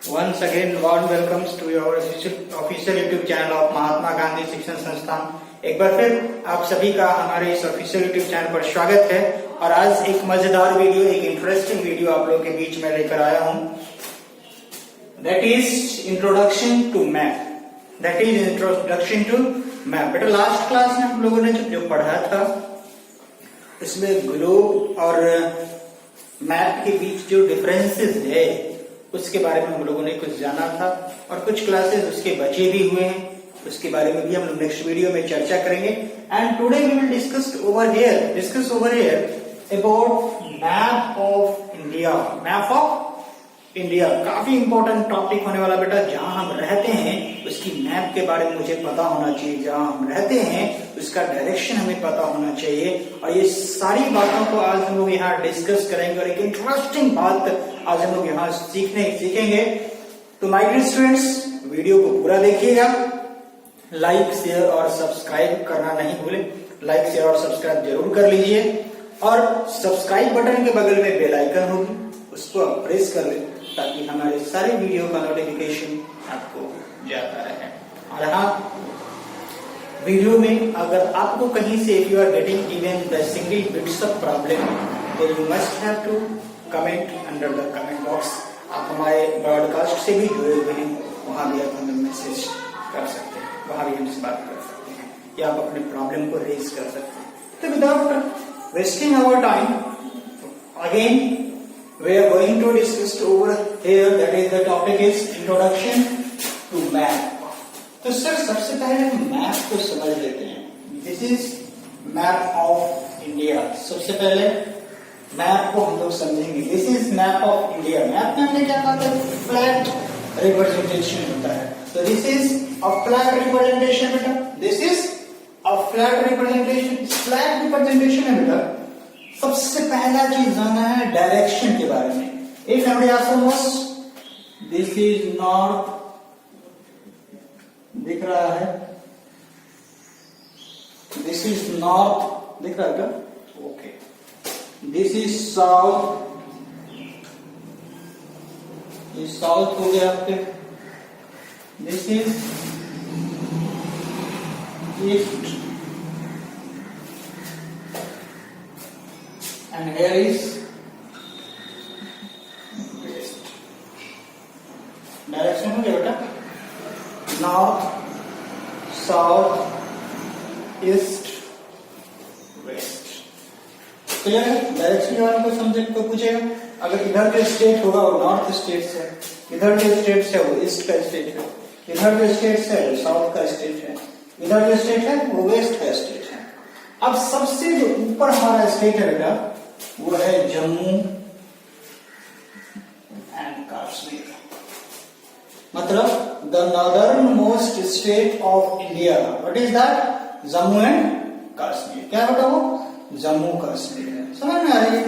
Once again, warm welcomes to your official YouTube channel of Mahatma Gandhi शिक्षण संस्थान। एक बार फिर आप सभी का हमारे इस ऑफिशियल YouTube चैनल पर स्वागत है और आज एक मजेदार वीडियो, एक इंटरेस्टिंग वीडियो आप लोगों के बीच में लेकर आया हूं। That is introduction to map. That is introduction to map. बेटा लास्ट क्लास में हम लोगों ने जो पढ़ा था इसमें ग्लोब और मैप के बीच जो डिफरेंसेस है उसके बारे में हम लोगों ने कुछ जाना था और कुछ क्लासेस उसके बचे भी हुए हैं, उसके बारे में भी हम लोग नेक्स्ट वीडियो में चर्चा करेंगे। And today we will discuss over here about map of India. Map of India काफी इंपॉर्टेंट टॉपिक होने वाला बेटा। जहां हम रहते हैं उसकी मैप के बारे में मुझे पता होना चाहिए, जहां हम रहते हैं उसका डायरेक्शन हमें पता होना चाहिए और ये सारी बातों को आज हम लोग यहाँ डिस्कस करेंगे और एक इंटरेस्टिंग बात आज हम लोग यहाँ सीखेंगे। तो माय डियर स्टूडेंट्स, वीडियो को पूरा देखिएगा, लाइक शेयर और सब्सक्राइब करना नहीं भूलें। लाइक शेयर और सब्सक्राइब जरूर कर लीजिए और सब्सक्राइब बटन के बगल में बेल आइकन होगी, उसको आप प्रेस कर लें ताकि हमारे सारे वीडियो का नोटिफिकेशन आपको जाता रहे। और हाँ, वीडियो में अगर आपको कहीं से if you are getting even the single bits of problem तो you must have to comment under the comment box. आप हमारे ब्रॉडकास्ट से भी जुड़े हुए हैं, वहां भी आप हमें मैसेज कर सकते हैं, वहां भी हमसे बात कर सकते हैं या आप अपने प्रॉब्लम को रेज कर सकते हैं। तो without wasting our time again we are going to discuss over here, that is the topic is introduction to map। तो सर सबसे पहले हम मैप को समझ लेते हैं। This is map of India. सबसे पहले मैप को हम लोग समझेंगे। This is map of India. Map में हमने क्या कहा था? फ्लैट रिप्रेजेंटेशन होता है। तो this is a flat representation बेटा। This is a flat representation. Flat representation है बेटा। सबसे पहला चीज जानना है डायरेक्शन के बारे में। If somebody asks us, this is north, दिख रहा है, दिस इज नॉर्थ, दिख रहा है क्या? ओके। दिस इज साउथ, ये साउथ हो गया आपके। This is east and here is west। Direction हो गया बेटा, north, south, east, west. Clear है? डायरेक्शन के बारे में कोई सब्जेक्ट को पूछेगा, अगर इधर जो स्टेट होगा वो नॉर्थ स्टेट है, इधर जो स्टेट है वो ईस्ट का स्टेट है, इधर जो स्टेट है वो साउथ का स्टेट है, इधर जो स्टेट है वो वेस्ट का स्टेट है। अब सबसे जो ऊपर हमारा स्टेट है बेटा वो है जम्मू एंड कश्मीर। मतलब the northern most state of India. What is that? Jammu and Kashmir. क्या होता वो? जम्मू कश्मीर है। समझ में आ रही है?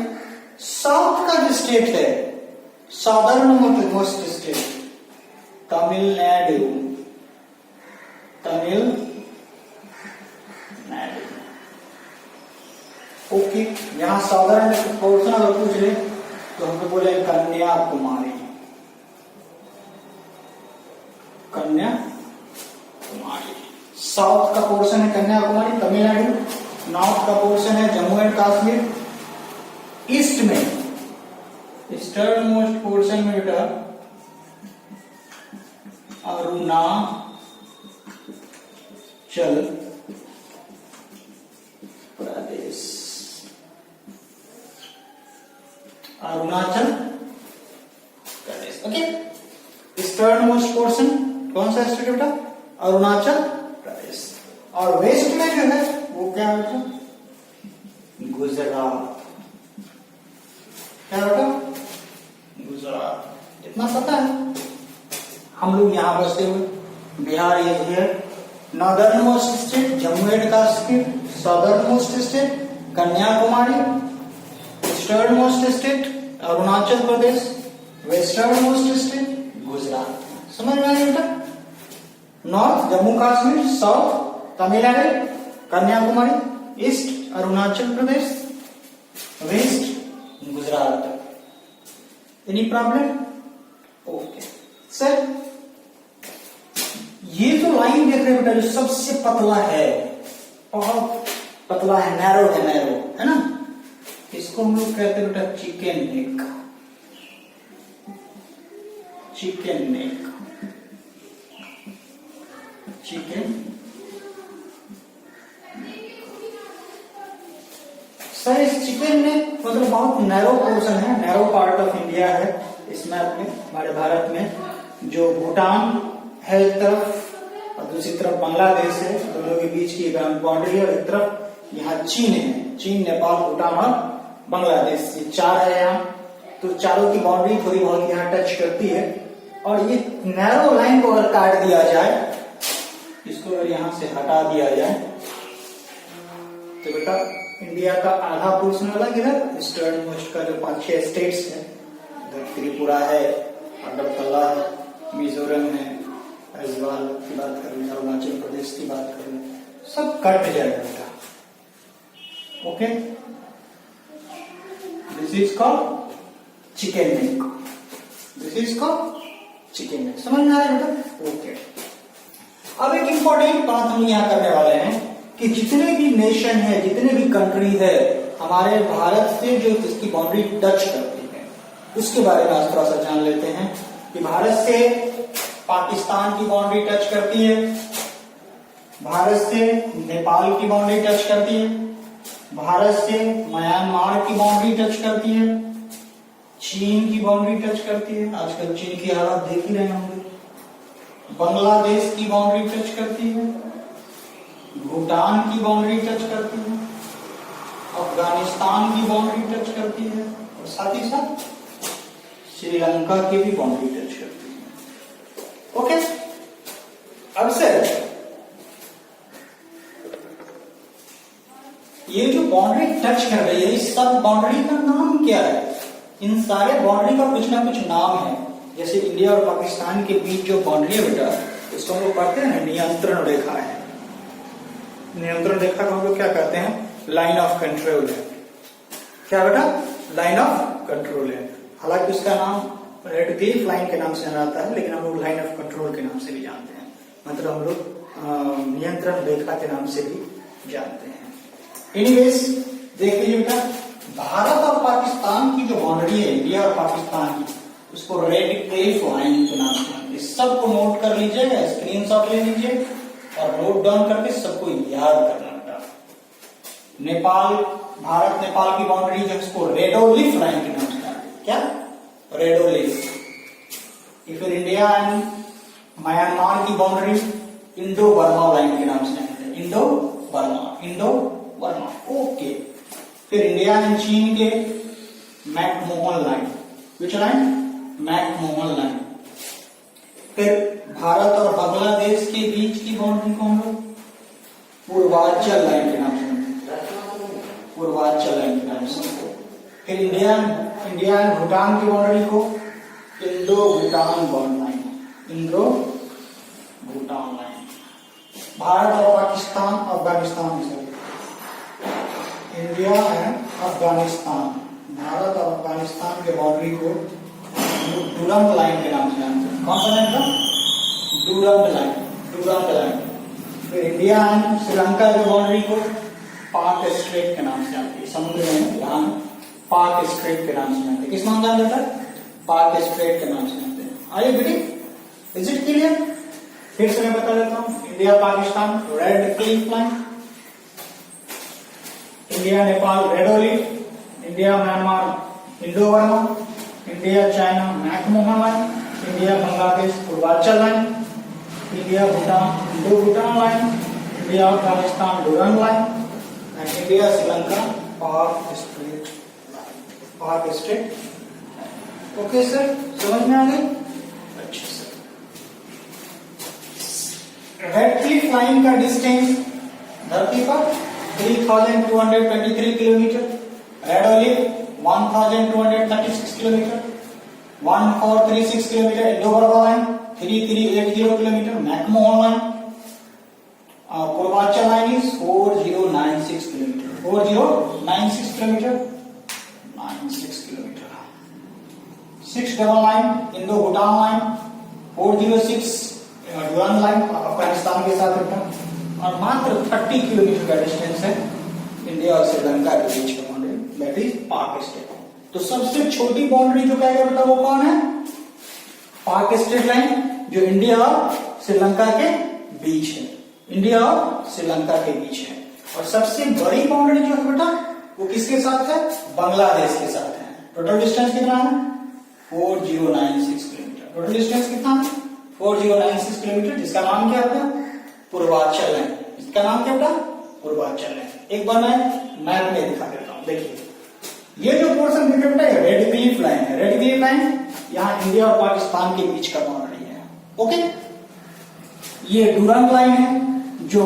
साउथ का जो स्टेट है, southern most state, Tamil Nadu. Okay. यहां साधारण पोर्शन अगर पूछ ले तो हम बोले कन्याकुमारी। साउथ का पोर्शन है कन्याकुमारी, तमिलनाडु। नॉर्थ का पोर्शन है जम्मू एंड कश्मीर। ईस्ट में ईस्टर्न मोस्ट पोर्शन में बेटा Arunachal Pradesh. Arunachal Pradesh. Okay. Eastern most portion कौन सा स्टेट बेटा? अरुणाचल प्रदेश। और वेस्ट में जो है वो क्या है बेटा? गुजरात। क्या बेटा? गुजरात। इतना पता है? हम लोग यहां बसे हुए। Bihar is here. Northern most state Jammu and Kashmir, southern most state Kanyakumari, eastern most state Arunachal Pradesh, western most state Gujarat. समझ में आया बेटा? North Jammu Kashmir, south Tamil Nadu, Kanyakumari, east Arunachal Pradesh, west Gujarat. Any problem? Okay. Sir ये जो लाइन देख रहे हैं बेटा, जो सबसे पतला है, बहुत पतला है, नैरो है ना, इसको हम लोग कहते हैं बेटा chicken neck. Chicken neck, chicken. Sir इस चिकन नेक मतलब बहुत नैरो पोर्शन है, नैरो पार्ट ऑफ इंडिया है इस मैप में, हमारे भारत में। जो भूटान है एक तरफ और दूसरी तरफ बांग्लादेश है, दोनों के बीच की बाउंड्री है, और एक तरफ यहाँ चीन है, चीन, नेपाल, भूटान और बांग्लादेश, ये चार है यहाँ। तो चारों की बाउंड्री थोड़ी बहुत यहाँ टच करती है। और ये नैरो लाइन को अगर काट दिया जाए, इसको अगर यहाँ से हटा दिया जाए, तो बेटा इंडिया का आधा पोर्शन अलग, इधर ईस्टर्न मोस्ट का जो 5-6 स्टेट्स है, इधर त्रिपुरा है, अगरतला है, मिजोरम है, आइजवाल की बात कर लें, अरुणाचल प्रदेश की बात कर लें, सब कट जाएगा बेटा। Okay, this is called chicken neck, this is called chicken neck. समझ में आया बेटा? ओके। अब एक इंपॉर्टेंट बात हम यहाँ करने वाले हैं कि जितने भी नेशन है, जितने भी कंट्री है हमारे भारत से जो इसकी बाउंड्री टच करती है, उसके बारे में आज थोड़ा सा जान लेते हैं। कि भारत से पाकिस्तान की बाउंड्री टच करती है, भारत से नेपाल की बाउंड्री टच करती है, भारत से म्यांमार की बाउंड्री टच करती है, चीन की बाउंड्री टच करती है, आजकल चीन की हालत देख ही रहे होंगे, बांग्लादेश की बाउंड्री टच करती है, भूटान की बाउंड्री टच करती है, अफगानिस्तान की बाउंड्री टच करती है, और साथ ही साथ श्रीलंका की भी बाउंड्री टच करती है। ओके, अब सर ये जो बाउंड्री टच कर रही है, इस सब बाउंड्री का नाम क्या है? इन सारे बाउंड्री का कुछ ना कुछ नाम है। जैसे इंडिया और पाकिस्तान के बीच जो बाउंड्री है बेटा, इसको हम लोग पढ़ते हैं ना, नियंत्रण रेखा है। नियंत्रण रेखा को हम लोग क्या कहते हैं? लाइन ऑफ कंट्रोल है। क्या बेटा? लाइन ऑफ कंट्रोल है। हालांकि उसका नाम रेड क्लिफ लाइन के नाम से आता है, लेकिन हम लोग लाइन ऑफ कंट्रोल के नाम से भी जानते हैं, मतलब हम लोग नियंत्रण रेखा के नाम से भी जानते हैं। एनीवेज देख लीजिए बेटा, भारत और पाकिस्तान की जो बाउंड्री है, इंडिया और पाकिस्तान की, उसको रेड क्लिफ लाइन के नाम से जानते हैं। सबको नोट कर लीजिएगा, स्क्रीनशॉट ले लीजिए और नोट डाउन करके सबको याद करना बेटा। नेपाल, भारत नेपाल की बाउंड्री है, उसको रेडोलिफ लाइन के नाम से जानते हैं। क्या? रेडोलिफ। फिर इंडिया एंड म्यांमार की बाउंड्री इंडो बर्मा लाइन के नाम से जानते हैं। Indo Burma. ओके। फिर इंडिया एंड चीन के McMahon line. Which line? McMahon line. फिर भारत और बांग्लादेश के बीच की बाउंड्री को हम लोग पूर्वांचल लाइन के नाम से जानते हैं। पूर्वांचल लाइन के नाम से। फिर इंडिया एंड भूटान की बाउंड्री को Indo Bhutan border line. Indo Bhutan line. Bharat और पाकिस्तान, अफगानिस्तान, इंडिया एंड अफगानिस्तान, भारत और अफगानिस्तान के बाउंड्री को डूरंग लाइन के नाम से जानते हैं। कौन सा लाइन था? डूरंग लाइन। फिर इंडिया एंड श्रीलंका के बाउंड्री को पाक स्ट्रेट के नाम से जानते हैं। समुद्र में यहाँ पाक स्ट्रेट के नाम से जानते हैं। किस नाम जान जाता है? पाक स्ट्रेट के नाम से जानते हैं। आइए बेटी, इज इट क्लियर? फिर से मैं बता देता हूँ। India Pakistan Radcliffe line, India Nepal radolif, India Myanmar Indo Burma, India China McMahon line, India Bangladesh Purvanchal line, India Bhutan Indo Bhutan line, India Afghanistan Durand line, and India Sri Lanka Pak strait. Okay sir, समझ में आ गई? अच्छा सर। रेड क्लिफ लाइन का distance धरती पर 3223 kilometre, radolif 1236 kilometre, 1436 kilometre Indo Burma line, 3380 kilometre McMahon line, Purvanchal line is 4096 kilometre, 4096 kilometre, 96 kilometre, 6 double line Indo Bhutan line, 406 Durand line Afghanistan के साथ बेटा, और मात्र 30 किलोमीटर का डिस्टेंस है इंडिया और श्रीलंका के बीच का बाउंड्री, दैट इज पाक स्टेट। तो सबसे छोटी बाउंड्री जो कहेगा बेटा वो कौन है? पाक स्टेट लाइन, जो इंडिया और श्रीलंका के बीच है, इंडिया और श्रीलंका के बीच है। और सबसे बड़ी बाउंड्री जो है बेटा वो किसके साथ है? बांग्लादेश के साथ है। टोटल डिस्टेंस कितना है? 4096 किलोमीटर। टोटल डिस्टेंस कितना है? 4096 किलोमीटर, जिसका नाम क्या है? पूर्वांचल लाइन। इसका नाम क्या बेटा? पूर्वांचल लाइन। एक बार मैं मैप में दिखा देता हूं, देखिए ये जो पोर्शन दिख रहा है रेड क्लिफ लाइन है। रेड क्लिफ लाइन यहाँ इंडिया और पाकिस्तान के बीच का बाउंड्री है। ओके, ये डुरान लाइन है जो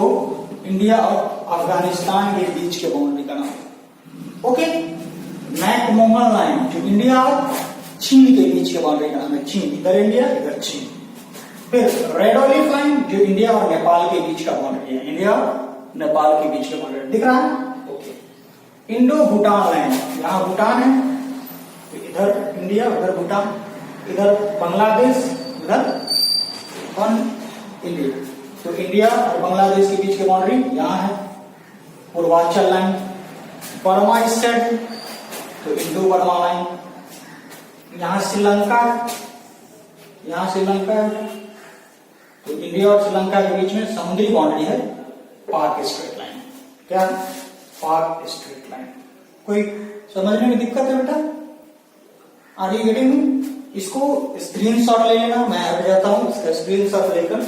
इंडिया और अफगानिस्तान के बीच के बाउंड्री का नाम है। ओके, मैकमोहन लाइन जो इंडिया और चीन के बीच के बाउंड्री का नाम है। चीन, इधर इंडिया इधर चीन। फिर रेड ऑलिव लाइन जो इंडिया और नेपाल के बीच का बाउंड्री है, इंडिया और नेपाल के बीच का बाउंड्री दिख रहा है। ओके, इंडो भूटान लाइन, यहाँ भूटान है, तो इधर इंडिया उधर भूटान, इधर बांग्लादेश उधर इंडिया, तो इंडिया और बांग्लादेश के बीच की बाउंड्री यहाँ है पूर्वांचल लाइन। बर्मा स्टेट, तो इंडो बर्मा लाइन। यहाँ श्रीलंका, यहाँ श्रीलंका है, तो इंडिया और श्रीलंका के बीच में समुद्री बाउंड्री है पाक स्ट्रेट लाइन। क्या? पाक स्ट्रेट लाइन। कोई समझने में दिक्कत है बेटा? Are you getting? इसको स्क्रीनशॉट ले लेना, मैं हट जाता हूं, इसका स्क्रीनशॉट लेकर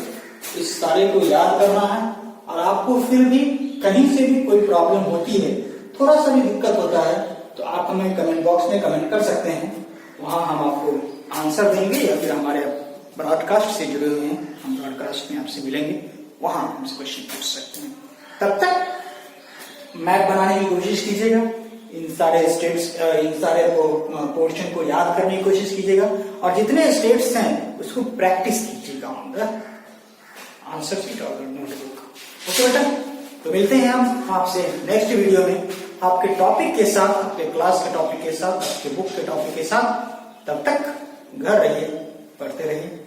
इस सारे को याद करना है। और आपको फिर भी कहीं से भी कोई प्रॉब्लम होती है, थोड़ा सा भी दिक्कत होता है, तो आप हमें कमेंट बॉक्स में कमेंट कर सकते हैं, वहां हम आपको आंसर देंगे, या फिर हमारे ब्रॉडकास्ट से जुड़े हुए हैं, हम ब्रॉडकास्ट में आपसे मिलेंगे, वहां हमसे क्वेश्चन पूछ सकते हैं। तब तक मैप बनाने की कोशिश कीजिएगा, इन सारे स्टेट्स, इन सारे पोर्शन को याद करने की कोशिश कीजिएगा, और जितने स्टेट्स हैं उसको प्रैक्टिस कीजिएगा ऑन द आंसर शीट और नोटबुक। ओके बेटा, तो मिलते हैं हम आपसे नेक्स्ट वीडियो में आपके टॉपिक के साथ, आपके क्लास के टॉपिक के साथ, आपके बुक के टॉपिक के साथ। तब तक घर रहिए, पढ़ते रहिए।